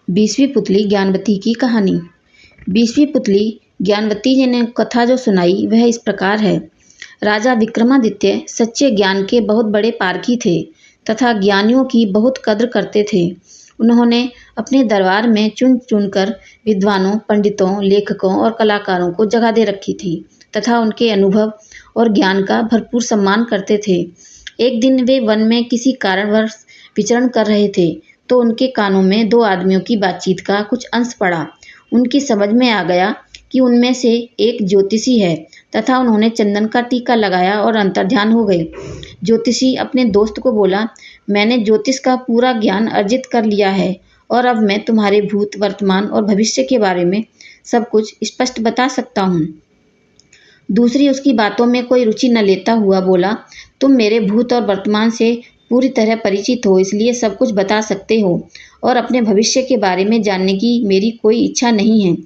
बीसवीं पुतली ज्ञानवती की कहानी। 20वीं पुतली ज्ञानवती जी ने कथा जो सुनाई वह इस प्रकार है। राजा विक्रमादित्य सच्चे ज्ञान के बहुत बड़े पारखी थे तथा ज्ञानियों की बहुत कद्र करते थे। उन्होंने अपने दरबार में चुन चुनकर विद्वानों, पंडितों, लेखकों और कलाकारों को जगह दे रखी थी तथा उनके अनुभव और ज्ञान का भरपूर सम्मान करते थे। एक दिन वे वन में किसी कारणवश विचरण कर रहे थे तो उनके कानों में दो आदमियों की बातचीत का कुछ अंश पड़ा। उनकी समझ में आ गया कि उनमें से एक ज्योतिषी है तथा उन्होंने चंदन का टीका लगाया और अंतर्ध्यान हो गए। ज्योतिषी अपने दोस्त को बोला, मैंने ज्योतिष का पूरा ज्ञान अर्जित कर लिया है और अब मैं तुम्हारे भूत, वर्तमान और भविष्य के बारे में सब कुछ स्पष्ट बता सकता हूँ। दूसरी उसकी बातों में कोई रुचि न लेता हुआ बोला, तुम मेरे भूत और वर्तमान से पूरी तरह परिचित हो, इसलिए सब कुछ बता सकते हो और अपने भविष्य के बारे में जानने की मेरी कोई इच्छा नहीं है।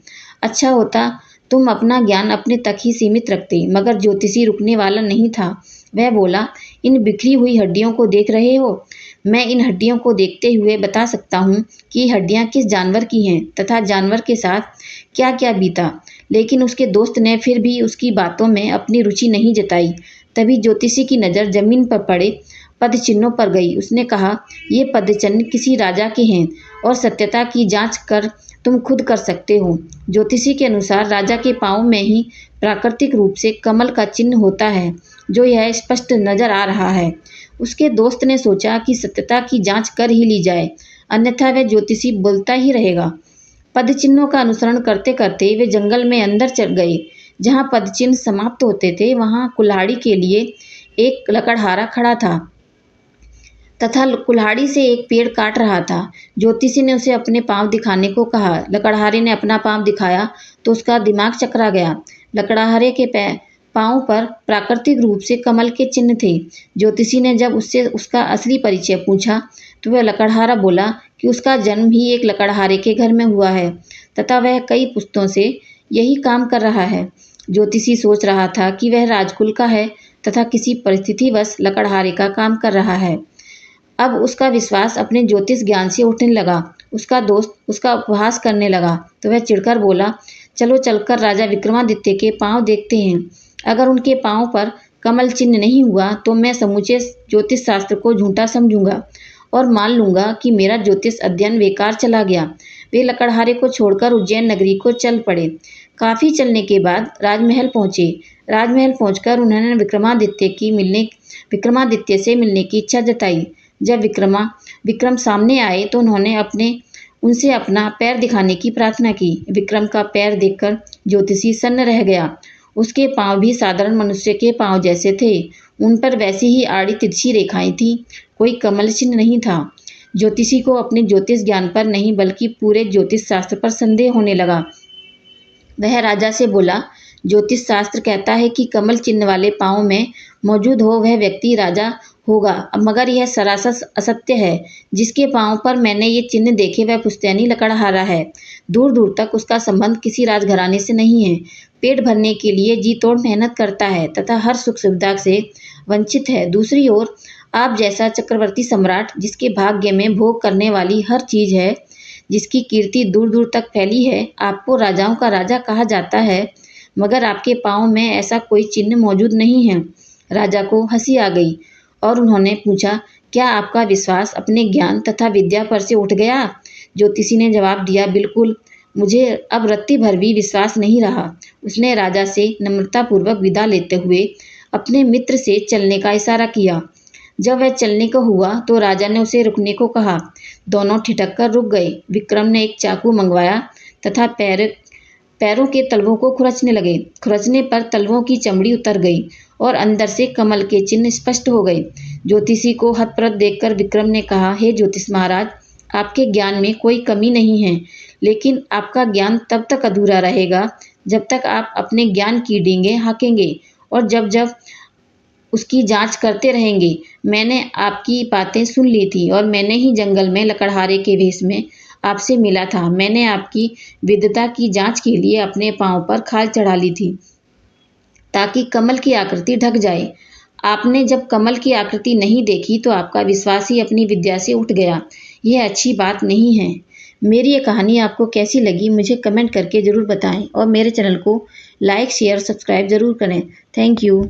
अच्छा होता तुम अपना ज्ञान अपने तक ही सीमित रखते। मगर ज्योतिषी रुकने वाला नहीं था। वह बोला, इन बिखरी हुई हड्डियों को देख रहे हो? मैं इन हड्डियों को देखते हुए बता सकता हूँ कि हड्डियाँ किस जानवर की हैं तथा जानवर के साथ क्या क्या बीता। लेकिन उसके दोस्त ने फिर भी उसकी बातों में अपनी रुचि नहीं जताई। तभी ज्योतिषी की नज़र जमीन पर पड़े पद चिन्हों पर गई। उसने कहा, ये पद चिन्ह किसी राजा के हैं और सत्यता की जांच कर तुम खुद कर सकते हो। ज्योतिषी के अनुसार राजा के पाँव में ही प्राकृतिक रूप से कमल का चिन्ह होता है, जो यह स्पष्ट नजर आ रहा है। उसके दोस्त ने सोचा कि सत्यता की जांच कर ही ली जाए, अन्यथा वह ज्योतिषी बोलता ही रहेगा। पद चिन्हों का अनुसरण करते करते वे जंगल में अंदर चल गए। जहाँ पद चिन्ह समाप्त होते थे वहाँ कुल्हाड़ी के लिए एक लकड़हारा खड़ा था तथा कुल्हाड़ी से एक पेड़ काट रहा था। ज्योतिषी ने उसे अपने पांव दिखाने को कहा। लकड़हारे ने अपना पांव दिखाया तो उसका दिमाग चकरा गया। लकड़हारे के पांव पर प्राकृतिक रूप से कमल के चिन्ह थे। ज्योतिषी ने जब उससे उसका असली परिचय पूछा तो वह लकड़हारा बोला कि उसका जन्म भी एक लकड़हारे के घर में हुआ है तथा वह कई पुश्तों से यही काम कर रहा है। ज्योतिषी सोच रहा था कि वह राजकुल का है तथा किसी परिस्थितिवश लकड़हारे का काम कर रहा है। अब उसका विश्वास अपने ज्योतिष ज्ञान से उठने लगा। उसका दोस्त उसका उपहास करने लगा तो वह चिढ़कर बोला, चलो चलकर राजा विक्रमादित्य के पांव देखते हैं। अगर उनके पांव पर कमल चिन्ह नहीं हुआ तो मैं समूचे ज्योतिष शास्त्र को झूठा समझूंगा और मान लूंगा कि मेरा ज्योतिष अध्ययन बेकार चला गया। वे लकड़हारे को छोड़कर उज्जैन नगरी को चल पड़े। काफ़ी चलने के बाद राजमहल पहुँचे। राजमहल पहुँचकर उन्होंने विक्रमादित्य से मिलने की इच्छा जताई। जब विक्रम सामने आए तो उन्होंने उनसे अपना पैर दिखाने की प्रार्थना की। विक्रम का पैर देखकर ज्योतिषी सन्न रह गया। उसके पांव भी साधारण मनुष्य के पांव जैसे थे। उन पर वैसी ही आड़ी तिरछी रेखाएं थीं। कोई कमल चिन्ह नहीं था। ज्योतिषी को अपने ज्योतिष ज्ञान पर नहीं बल्कि पूरे ज्योतिष शास्त्र पर संदेह होने लगा। वह राजा से बोला, ज्योतिष शास्त्र कहता है कि कमल चिन्ह वाले पांव में मौजूद हो वह व्यक्ति राजा होगा, मगर यह सरासर असत्य है। जिसके पांव पर मैंने ये चिन्ह देखे वह पुश्तैनी लकड़हारा है। दूर दूर तक उसका संबंध किसी राजघराने से नहीं है। पेट भरने के लिए जी तोड़ मेहनत करता है तथा हर सुख सुविधा से वंचित है। दूसरी ओर आप जैसा चक्रवर्ती सम्राट, जिसके भाग्य में भोग करने वाली हर चीज है, जिसकी कीर्ति दूर दूर तक फैली है, आपको राजाओं का राजा कहा जाता है, मगर आपके पाँव में ऐसा कोई चिन्ह मौजूद नहीं है। राजा को हंसी आ गई और उन्होंने पूछा, क्या आपका विश्वास अपने ज्ञान तथा विद्या पर से उठ गया? ज्योतिषी ने जवाब दिया, बिल्कुल, मुझे अब रत्ती भर भी विश्वास नहीं रहा। उसने राजा से नम्रतापूर्वक विदा लेते हुए अपने मित्र से चलने का इशारा किया। जब वह चलने को हुआ तो राजा ने उसे रुकने को कहा। दोनों ठिठक कर रुक गए। विक्रम ने एक चाकू मंगवाया तथा पैरों के तलवों को खुरचने लगे। खुरचने पर तलवों की चमड़ी उतर गई और अंदर से कमल के चिन्ह स्पष्ट हो गए। ज्योतिषी को हतप्रभ देखकर विक्रम ने कहा, हे ज्योतिष महाराज, आपके ज्ञान में कोई कमी नहीं है, लेकिन आपका ज्ञान तब तक अधूरा रहेगा जब तक आप अपने ज्ञान की डींगें हाँकेंगे और जब जब उसकी जांच करते रहेंगे। मैंने आपकी बातें सुन ली थी और मैंने ही जंगल में लकड़हारे के वेश में आपसे मिला था। मैंने आपकी विद्वता की जांच के लिए अपने पांव पर खाल चढ़ा ली थी ताकि कमल की आकृति ढक जाए। आपने जब कमल की आकृति नहीं देखी तो आपका विश्वास ही अपनी विद्या से उठ गया। यह अच्छी बात नहीं है। मेरी ये कहानी आपको कैसी लगी मुझे कमेंट करके ज़रूर बताएं और मेरे चैनल को लाइक शेयर सब्सक्राइब ज़रूर करें। Thank you.